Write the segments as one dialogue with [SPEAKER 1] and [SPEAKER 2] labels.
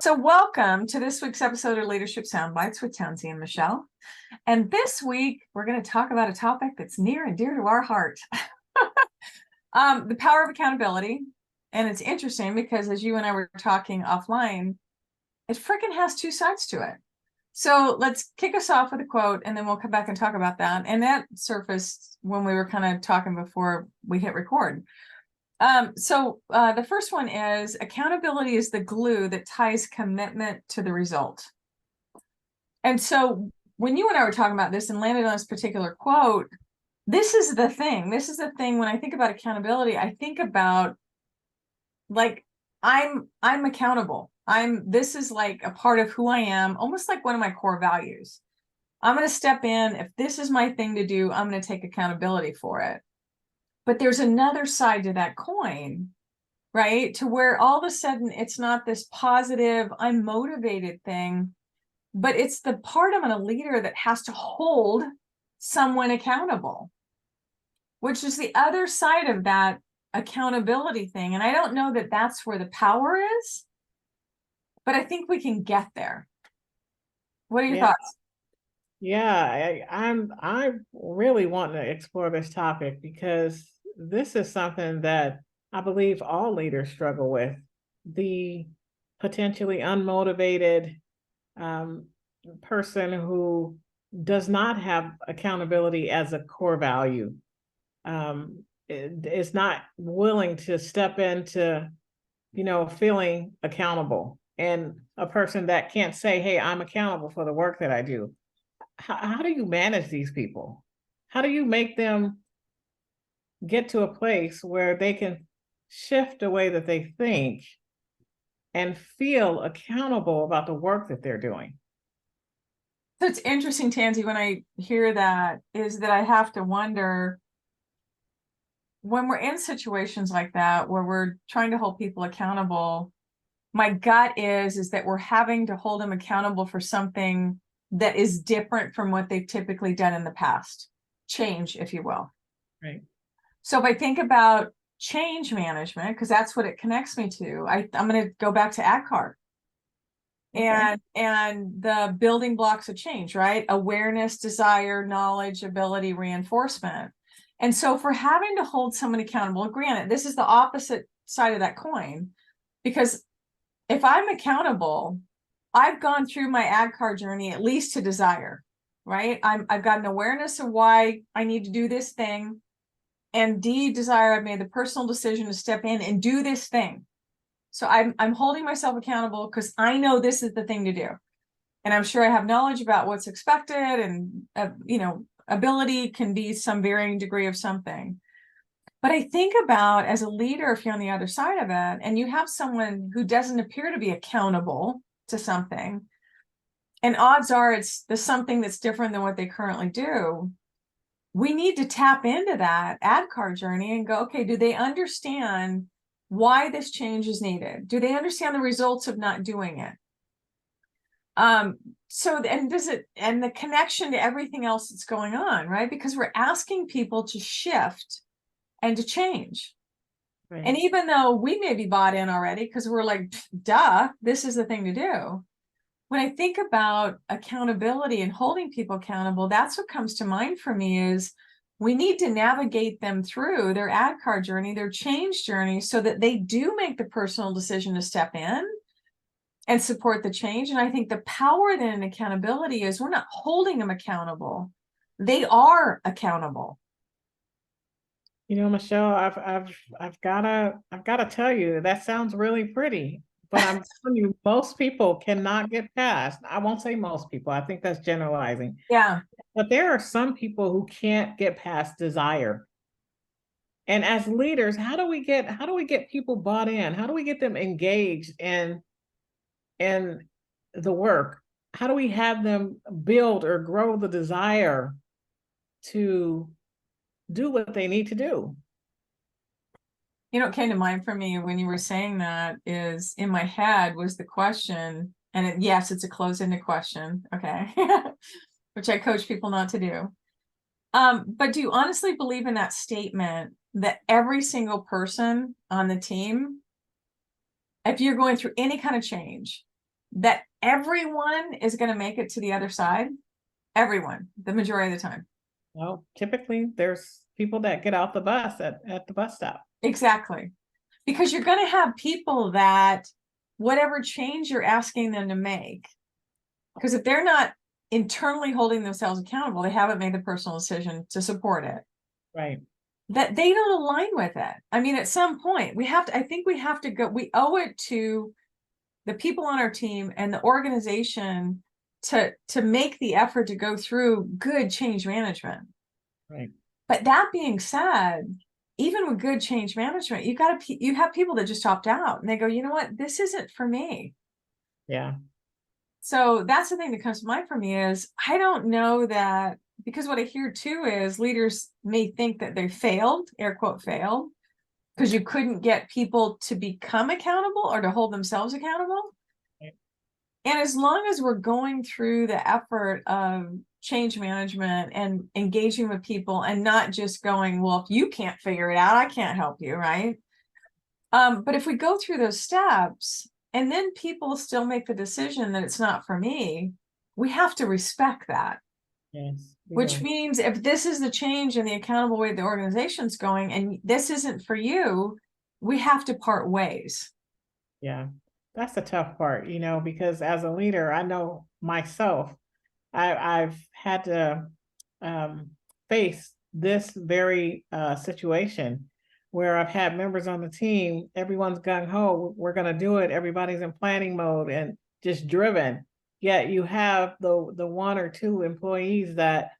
[SPEAKER 1] So welcome to this week's episode of Leadership Soundbites with Tanzi and Michelle. And this week, we're going to talk about a topic that's near and dear to our heart. The power of accountability. And it's interesting because as you and I were talking offline, it freaking has two sides to it. So let's kick us off with a quote, and then we'll come back and talk about that. And that surfaced when we were kind of talking before we hit record. The first one is accountability is the glue that ties commitment to the result. And so when you and I were talking about this and landed on this particular quote, this is the thing. This is the thing. When I think about accountability, I think about like, I'm accountable. This is like a part of who I am, almost like one of my core values. I'm going to step in. If this is my thing to do, I'm going to take accountability for it. But there's another side to that coin, right? To where all of a sudden it's not this positive, I'm motivated thing, but it's the part of a leader that has to hold someone accountable, which is the other side of that accountability thing. And I don't know that that's where the power is, but I think we can get there. What are your thoughts?
[SPEAKER 2] Yeah, I really want to explore this topic because this is something that I believe all leaders struggle with. The potentially unmotivated person who does not have accountability as a core value, is not willing to step into, feeling accountable, and a person that can't say, hey, I'm accountable for the work that I do. How do you manage these people? How do you make them get to a place where they can shift the way that they think and feel accountable about the work that they're doing?
[SPEAKER 1] So it's interesting, Tansy, when I hear that, is that I have to wonder, when we're in situations like that, where we're trying to hold people accountable, my gut is that we're having to hold them accountable for something that is different from what they've typically done in the past. Change, if you will.
[SPEAKER 2] Right.
[SPEAKER 1] So if I think about change management, because that's what it connects me to, I'm going to go back to ADKAR. Okay. And the building blocks of change, right? Awareness, desire, knowledge, ability, reinforcement. And so if we're having to hold someone accountable, granted, this is the opposite side of that coin, because if I'm accountable, I've gone through my ADKAR journey, at least to desire, right? I've got an awareness of why I need to do this thing. And D, desire, I've made the personal decision to step in and do this thing. So I'm holding myself accountable because I know this is the thing to do. And I'm sure I have knowledge about what's expected, and, ability can be some varying degree of something. But I think about, as a leader, if you're on the other side of it and you have someone who doesn't appear to be accountable to something, and odds are it's the something that's different than what they currently do, we need to tap into that ADKAR journey and go, okay, do they understand why this change is needed? Do they understand the results of not doing it? And the connection to everything else that's going on, right? Because we're asking people to shift and to change. Right. And even though we may be bought in already, because we're like, duh, this is the thing to do. When I think about accountability and holding people accountable, that's what comes to mind for me is we need to navigate them through their ADKAR journey, their change journey, so that they do make the personal decision to step in and support the change. And I think the power then in accountability is we're not holding them accountable. They are accountable.
[SPEAKER 2] Michelle, I've gotta tell you, that sounds really pretty, but I'm telling you, most people cannot get past. I won't say most people. I think that's generalizing.
[SPEAKER 1] Yeah.
[SPEAKER 2] But there are some people who can't get past desire. And as leaders, how do we get people bought in? How do we get them engaged in the work? How do we have them build or grow the desire to do what they need to do?
[SPEAKER 1] What came to mind for me when you were saying that is, in my head was the question, and yes, it's a closed-ended question, okay, which I coach people not to do. But do you honestly believe in that statement that every single person on the team, if you're going through any kind of change, that everyone is going to make it to the other side. Everyone, the majority of the time.
[SPEAKER 2] Well, typically there's people that get off the bus at the bus stop.
[SPEAKER 1] Exactly. Because you're going to have people that whatever change you're asking them to make, because if they're not internally holding themselves accountable, they haven't made the personal decision to support it.
[SPEAKER 2] Right.
[SPEAKER 1] That they don't align with it. I mean, at some point I think we have to go, we owe it to the people on our team and the organization to make the effort to go through good change management.
[SPEAKER 2] Right.
[SPEAKER 1] But that being said, even with good change management, you have people that just opt out and they go, you know what, this isn't for me.
[SPEAKER 2] Yeah.
[SPEAKER 1] So that's the thing that comes to mind for me is I don't know that, because what I hear too is leaders may think that they failed, air quote failed, because you couldn't get people to become accountable or to hold themselves accountable.
[SPEAKER 2] Right.
[SPEAKER 1] And as long as we're going through the effort of change management and engaging with people and not just going, well, if you can't figure it out, I can't help you, right? But if we go through those steps and then people still make the decision that it's not for me, we have to respect that.
[SPEAKER 2] Yes.
[SPEAKER 1] Which means if this is the change in the accountable way the organization's going and this isn't for you, we have to part ways.
[SPEAKER 2] Yeah. That's the tough part, because as a leader, I know myself, I've had to face this very situation where I've had members on the team, everyone's gung ho, we're going to do it. Everybody's in planning mode and just driven. Yet you have the one or two employees that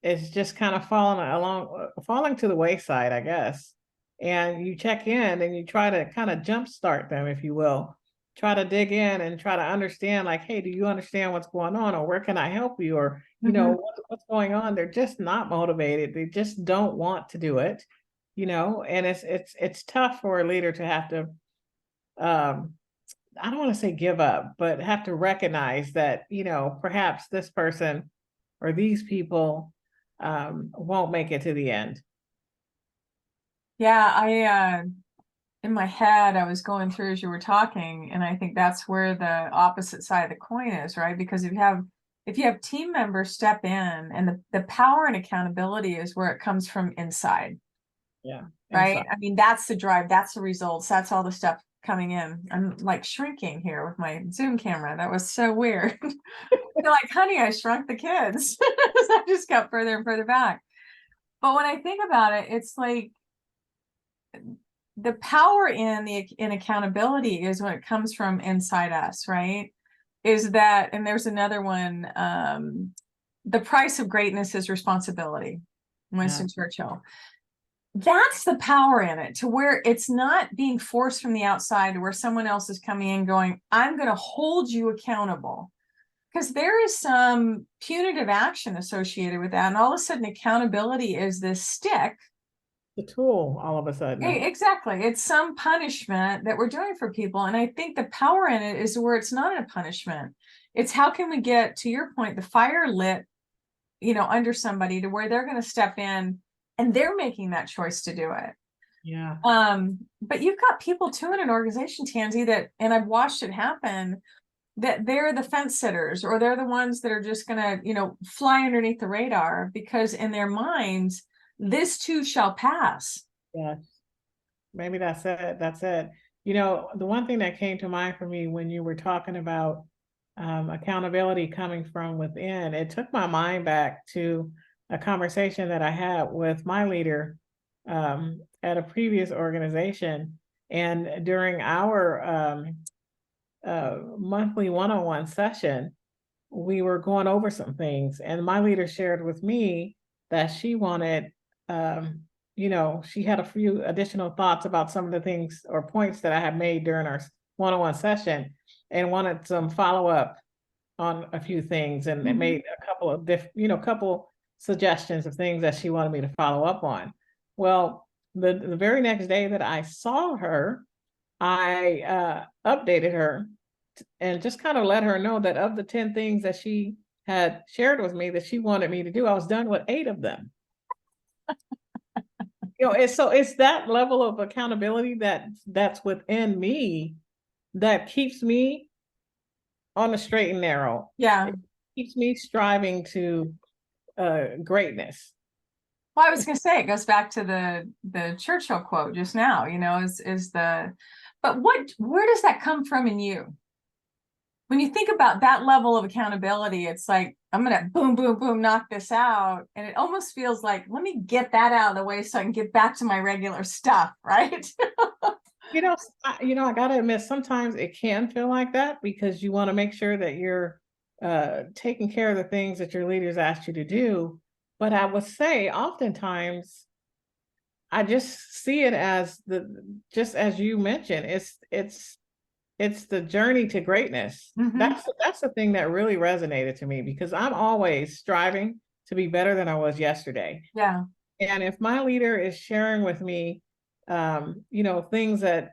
[SPEAKER 2] is just kind of falling to the wayside, I guess. And you check in and you try to kind of jumpstart them, if you will. Try to dig in and try to understand, like, hey, do you understand what's going on, or where can I help you, or what's going on? They're just not motivated. They just don't want to do it, and it's tough for a leader to have to I don't want to say give up, but have to recognize that, perhaps this person or these people won't make it to the end.
[SPEAKER 1] Yeah, I in my head, I was going through as you were talking, and I think that's where the opposite side of the coin is, right? Because if you have team members step in, and the power and accountability is where it comes from inside.
[SPEAKER 2] Yeah.
[SPEAKER 1] Right.
[SPEAKER 2] Inside.
[SPEAKER 1] I mean, that's the drive, that's the results, that's all the stuff coming in. I'm like shrinking here with my Zoom camera. That was so weird. They're like, honey, I shrunk the kids. So I just got further and further back. But when I think about it, it's like the power in accountability is when it comes from inside us, right? Is that, and there's another one, the price of greatness is responsibility, Winston Churchill. That's the power in it, to where it's not being forced from the outside, to where someone else is coming in going, I'm going to hold you accountable. Because there is some punitive action associated with that. And all of a sudden, accountability is this stick.
[SPEAKER 2] The tool, all of a sudden.
[SPEAKER 1] Exactly. It's some punishment that we're doing for people. And I think the power in it is where it's not a punishment. It's how can we get, to your point, the fire lit, under somebody, to where they're going to step in and they're making that choice to do it.
[SPEAKER 2] Yeah.
[SPEAKER 1] But you've got people too in an organization, Tanzi, that, and I've watched it happen, that they're the fence sitters, or they're the ones that are just gonna, fly underneath the radar, because in their minds, this too shall pass.
[SPEAKER 2] Yes. Maybe that's it. That's it. The one thing that came to mind for me when you were talking about accountability coming from within, it took my mind back to a conversation that I had with my leader at a previous organization. And during our monthly one-on-one session, we were going over some things, and my leader shared with me that she wanted, she had a few additional thoughts about some of the things or points that I had made during our one-on-one session, and wanted some follow-up on a few things, and it made a couple of couple suggestions of things that she wanted me to follow up on. Well, the very next day that I saw her, I updated her and just kind of let her know that of the 10 things that she had shared with me that she wanted me to do, I was done with 8 of them. It's that level of accountability that's within me that keeps me on the straight and narrow.
[SPEAKER 1] Yeah.
[SPEAKER 2] It keeps me striving to greatness.
[SPEAKER 1] Well, I was going to say, it goes back to the Churchill quote just now, you know, but where does that come from in you? When you think about that level of accountability, it's like, I'm going to boom, boom, boom, knock this out. And it almost feels like, let me get that out of the way so I can get back to my regular stuff, right?
[SPEAKER 2] I gotta admit, sometimes it can feel like that because you want to make sure that you're taking care of the things that your leaders asked you to do. But I would say oftentimes I just see it as just as you mentioned, it's the journey to greatness.
[SPEAKER 1] Mhm.
[SPEAKER 2] That's the thing that really resonated to me because I'm always striving to be better than I was yesterday.
[SPEAKER 1] Yeah.
[SPEAKER 2] And if my leader is sharing with me, things that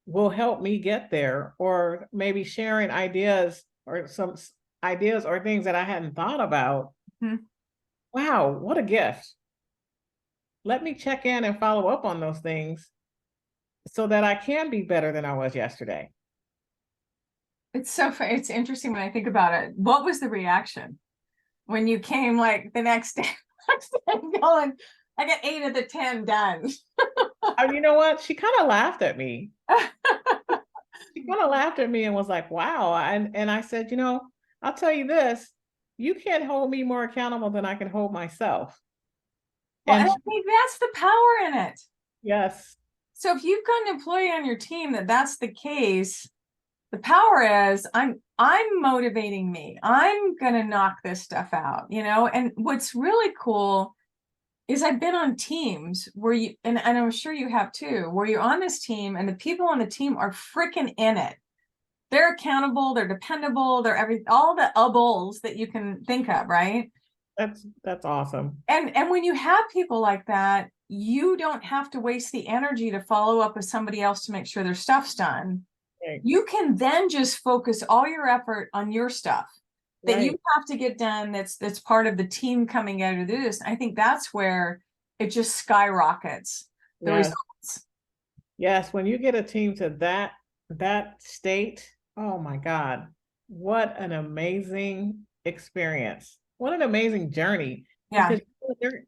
[SPEAKER 2] will help me get there, or maybe sharing ideas or some ideas or things that I hadn't thought about.
[SPEAKER 1] Mhm.
[SPEAKER 2] Wow, what a gift. Let me check in and follow up on those things so that I can be better than I was yesterday.
[SPEAKER 1] It's interesting when I think about it. What was the reaction when you came like the next day, going, I got 8 of the 10 done?
[SPEAKER 2] You know what? She kind of laughed at me. She kind of laughed at me and was like, wow. And I said, I'll tell you this, you can't hold me more accountable than I can hold myself.
[SPEAKER 1] Well,
[SPEAKER 2] And
[SPEAKER 1] and I think that's the power in it.
[SPEAKER 2] yes.
[SPEAKER 1] So if you've got an employee on your team that's the case, the power is I'm motivating me. I'm gonna knock this stuff out, And what's really cool is I've been on teams where and I'm sure you have too, where you're on this team and the people on the team are freaking in it. They're accountable, they're dependable, they're all the ubbles that you can think of, right?
[SPEAKER 2] That's awesome.
[SPEAKER 1] And when you have people like that, you don't have to waste the energy to follow up with somebody else to make sure their stuff's done.
[SPEAKER 2] Right.
[SPEAKER 1] You can then just focus all your effort on your stuff that
[SPEAKER 2] Right.
[SPEAKER 1] you have to get done. That's part of the team coming out of this. I think that's where it just skyrockets the
[SPEAKER 2] Yes.
[SPEAKER 1] results.
[SPEAKER 2] Yes. When you get a team to that state, oh my God, what an amazing experience. What an amazing journey.
[SPEAKER 1] Yeah.
[SPEAKER 2] Because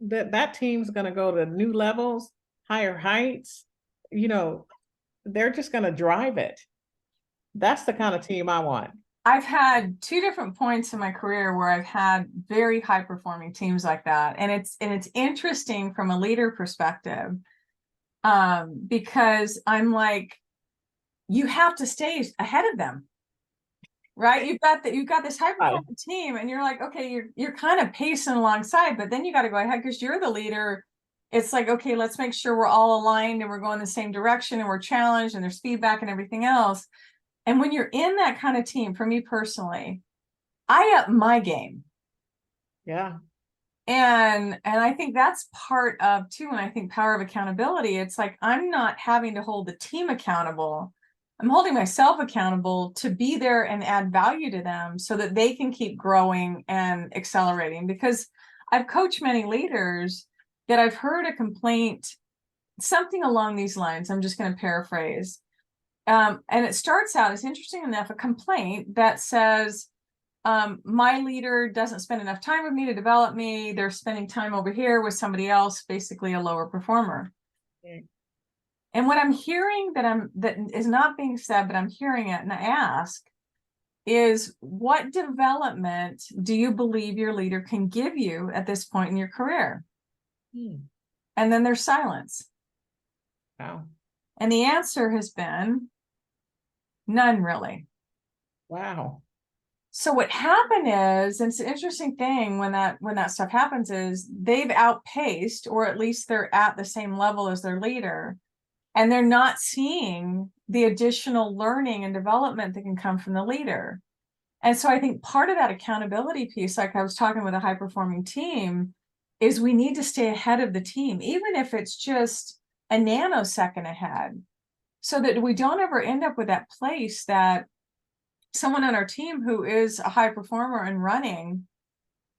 [SPEAKER 2] that team's going to go to new levels, higher heights. They're just going to drive it. That's the kind of team I want.
[SPEAKER 1] I've had 2 different points in my career where I've had very high performing teams like that. And it's interesting from a leader perspective, because I'm like, you have to stay ahead of them, right? You've got this high performing team and you're like, okay, you're kind of pacing alongside, but then you got to go ahead because you're the leader. It's like, okay, let's make sure we're all aligned and we're going the same direction and we're challenged and there's feedback and everything else. And when you're in that kind of team, for me personally, I up my game.
[SPEAKER 2] Yeah.
[SPEAKER 1] And I think that's part of too, when I think power of accountability, it's like, I'm not having to hold the team accountable. I'm holding myself accountable to be there and add value to them so that they can keep growing and accelerating. Because I've coached many leaders that I've heard a complaint, something along these lines. I'm just going to paraphrase. And it starts out, it's interesting enough, a complaint that says, my leader doesn't spend enough time with me to develop me. They're spending time over here with somebody else, basically a lower performer.
[SPEAKER 2] Okay.
[SPEAKER 1] And what I'm hearing that is not being said, but I'm hearing it, and I ask, is what development do you believe your leader can give you at this point in your career? And then there's silence.
[SPEAKER 2] Wow.
[SPEAKER 1] And the answer has been none, really.
[SPEAKER 2] Wow.
[SPEAKER 1] So what happened is, and it's an interesting thing when that stuff happens, is they've outpaced, or at least they're at the same level as their leader, and they're not seeing the additional learning and development that can come from the leader. And so I think part of that accountability piece, like I was talking with a high performing team, is we need to stay ahead of the team, even if it's just a nanosecond ahead, so that we don't ever end up with that place that someone on our team who is a high performer and running,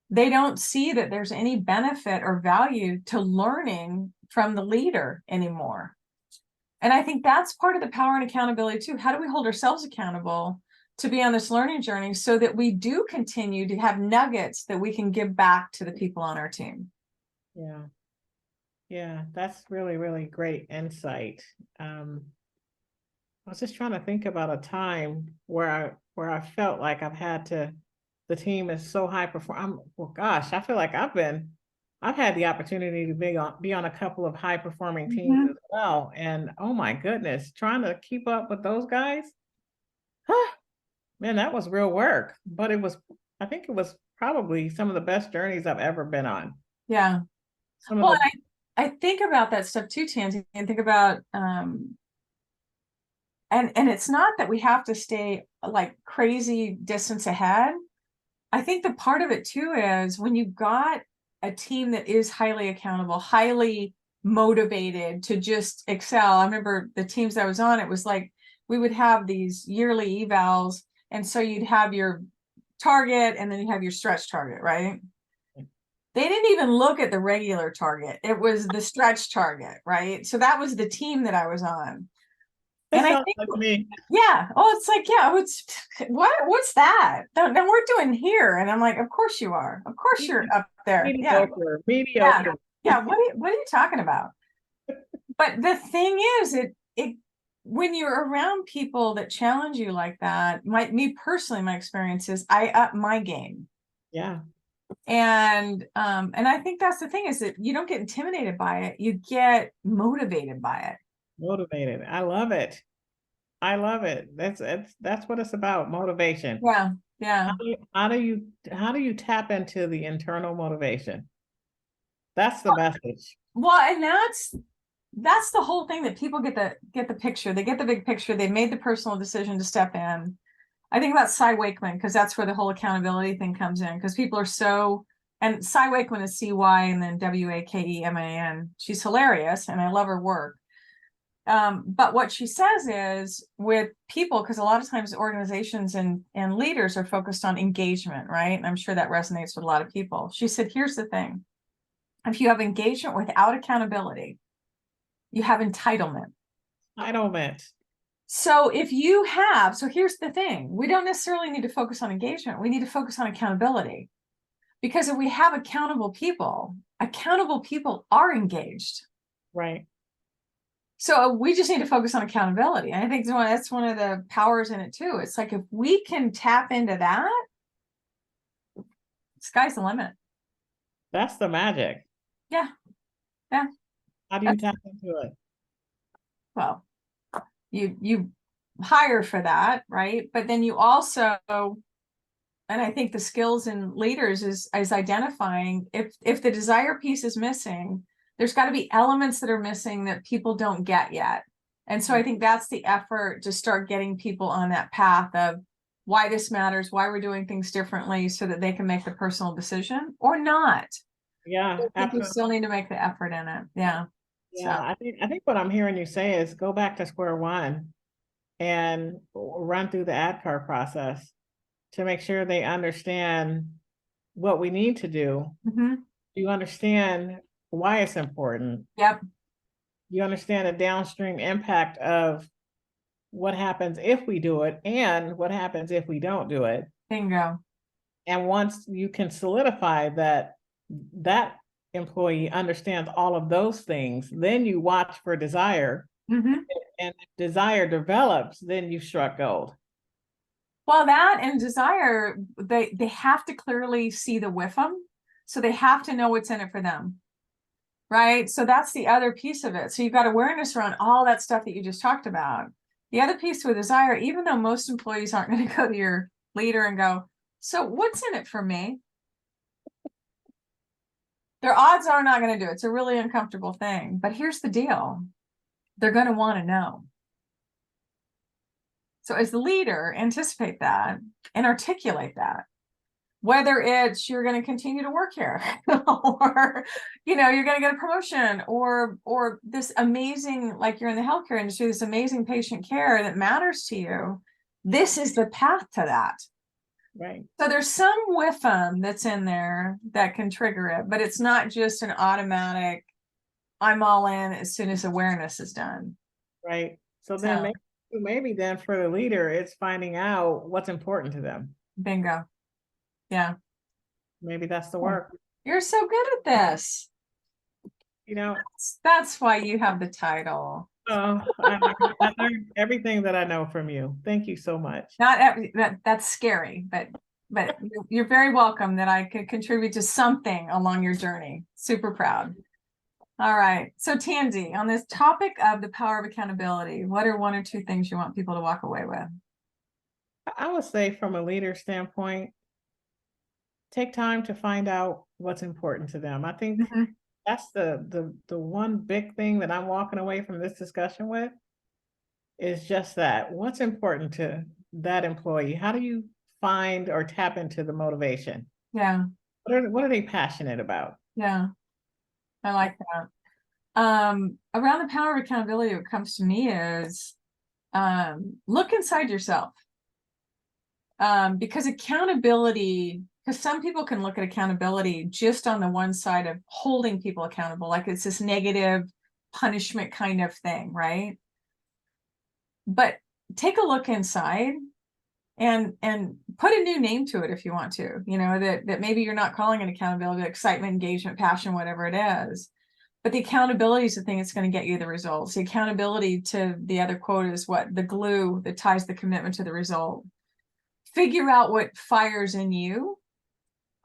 [SPEAKER 1] they don't see that there's any benefit or value to learning from the leader anymore. And I think that's part of the power and accountability too. How do we hold ourselves accountable to be on this learning journey so that we do continue to have nuggets that we can give back to the people on our team.
[SPEAKER 2] Yeah. Yeah, that's really, really great insight. I was just trying to think about a time where I felt like the team is so high perform. Well, gosh, I feel like I've had the opportunity to be on a couple of high performing teams as well. And oh my goodness, trying to keep up with those guys, man, that was real work. But I think it was probably some of the best journeys I've ever been on.
[SPEAKER 1] Yeah.
[SPEAKER 2] Some of
[SPEAKER 1] Well,
[SPEAKER 2] the
[SPEAKER 1] I think about that stuff too, Tansy, and think about and it's not that we have to stay like crazy distance ahead. I think the part of it too is when you've got a team that is highly accountable, highly motivated to just excel. I remember the teams I was on, it was like we would have these yearly evals, and so you'd have your target and then you have your stretch target, right? They didn't even look at the regular target. It was the stretch target, right? So that was the team that I was on. And I think,
[SPEAKER 2] like me.
[SPEAKER 1] yeah. Oh, it's like, yeah, what's that? No, we're doing here. And I'm like, of course you are. Of course you're up there.
[SPEAKER 2] Mediocre,
[SPEAKER 1] Yeah.
[SPEAKER 2] mediocre.
[SPEAKER 1] Yeah. What are you talking about? But the thing is, it when you're around people that challenge you like that, me personally, my experience is I up my game.
[SPEAKER 2] Yeah.
[SPEAKER 1] And I think that's the thing, is that you don't get intimidated by it, you get motivated by it.
[SPEAKER 2] Motivated. I love it. I love it. That's what it's about, motivation.
[SPEAKER 1] Yeah. Yeah.
[SPEAKER 2] How do you tap into the internal motivation? That's the message.
[SPEAKER 1] Well, and that's the whole thing, that people get the picture. They get the big picture. They made the personal decision to step in. I think about Cy Wakeman, because that's where the whole accountability thing comes in, because people are so, and Cy Wakeman is CY and then WAKEMAN. She's hilarious and I love her work. But what she says is with people, because a lot of times organizations and leaders are focused on engagement, right? And I'm sure that resonates with a lot of people. She said, here's the thing. If you have engagement without accountability, you have entitlement.
[SPEAKER 2] Entitlement.
[SPEAKER 1] So here's the thing. We don't necessarily need to focus on engagement. We need to focus on accountability. Because if we have accountable people are engaged.
[SPEAKER 2] Right.
[SPEAKER 1] So we just need to focus on accountability. And I think that's one of the powers in it too. It's like, if we can tap into that, sky's the limit.
[SPEAKER 2] That's the magic.
[SPEAKER 1] Yeah. Yeah.
[SPEAKER 2] How do you tap into it?
[SPEAKER 1] Well, you hire for that, right? But then you also, and I think the skills in leaders is identifying if the desire piece is missing, there's got to be elements that are missing that people don't get yet. And so I think that's the effort, to start getting people on that path of why this matters, why we're doing things differently, so that they can make the personal decision or not.
[SPEAKER 2] Yeah,
[SPEAKER 1] I think we
[SPEAKER 2] absolutely.
[SPEAKER 1] still need to make the effort in it. Yeah.
[SPEAKER 2] Yeah,
[SPEAKER 1] So.
[SPEAKER 2] I think what I'm hearing you say is go back to square one and run through the ADKAR process to make sure they understand what we need to do.
[SPEAKER 1] Mm-hmm.
[SPEAKER 2] You understand why it's important.
[SPEAKER 1] Yep.
[SPEAKER 2] You understand the downstream impact of what happens if we do it and what happens if we don't do it.
[SPEAKER 1] Bingo.
[SPEAKER 2] And once you can solidify that employee understands all of those things, then you watch for desire.
[SPEAKER 1] Mm-hmm.
[SPEAKER 2] And if desire develops, then you've struck gold.
[SPEAKER 1] Well, that and desire, they have to clearly see the WIFM. So they have to know what's in it for them. Right. So that's the other piece of it. So you've got awareness around all that stuff that you just talked about. The other piece with desire, even though most employees aren't going to go to your leader and go, so what's in it for me? Their odds are not going to do it. It's a really uncomfortable thing. But here's the deal. They're going to want to know. So as the leader, anticipate that and articulate that. Whether it's you're going to continue to work here or, you're going to get a promotion or this amazing, like you're in the healthcare industry, this amazing patient care that matters to you. This is the path to that.
[SPEAKER 2] Right.
[SPEAKER 1] So there's some WIFM that's in there that can trigger it, but it's not just an automatic, I'm all in as soon as awareness is done.
[SPEAKER 2] Right. So then Maybe then for the leader, it's finding out what's important to them.
[SPEAKER 1] Bingo. Yeah.
[SPEAKER 2] Maybe that's the
[SPEAKER 1] Oh,
[SPEAKER 2] work.
[SPEAKER 1] you're so good at this.
[SPEAKER 2] You know,
[SPEAKER 1] That's why you have the title.
[SPEAKER 2] I learned everything that I know from you. Thank you so much.
[SPEAKER 1] That's scary, but you're very welcome that I could contribute to something along your journey. Super proud. All right. So Tanzi, on this topic of the power of accountability, what are 1 or 2 things you want people to walk away with?
[SPEAKER 2] I would say from a leader standpoint, take time to find out what's important to them. I think that's the one big thing that I'm walking away from this discussion with is just that. What's important to that employee? How do you find or tap into the motivation?
[SPEAKER 1] Yeah.
[SPEAKER 2] What are they passionate about?
[SPEAKER 1] Yeah. I like that. Around the power of accountability, what comes to me is look inside yourself. Because accountability, because some people can look at accountability just on the one side of holding people accountable, like it's this negative punishment kind of thing, right? But take a look inside and put a new name to it if you want to, that maybe you're not calling it accountability, excitement, engagement, passion, whatever it is. But the accountability is the thing that's going to get you the results. The accountability, to the other quote, is what? The glue that ties the commitment to the result. Figure out what fires in you.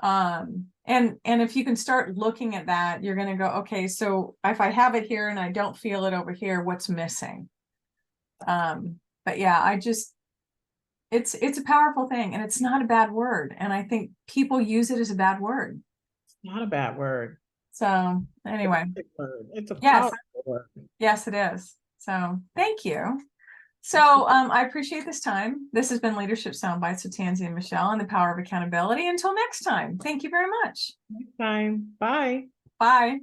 [SPEAKER 1] And if you can start looking at that, you're going to go, okay, so if I have it here and I don't feel it over here, what's missing? But yeah, it's a powerful thing, and it's not a bad word. And I think people use it as a bad word.
[SPEAKER 2] It's not a bad word.
[SPEAKER 1] So anyway,
[SPEAKER 2] it's a
[SPEAKER 1] yes,
[SPEAKER 2] powerful word.
[SPEAKER 1] Yes, it is. So thank you. So I appreciate this time. This has been Leadership Soundbites with Tanzi and Michelle and the power of accountability. Until next time, thank you very much.
[SPEAKER 2] Next time. Bye.
[SPEAKER 1] Bye.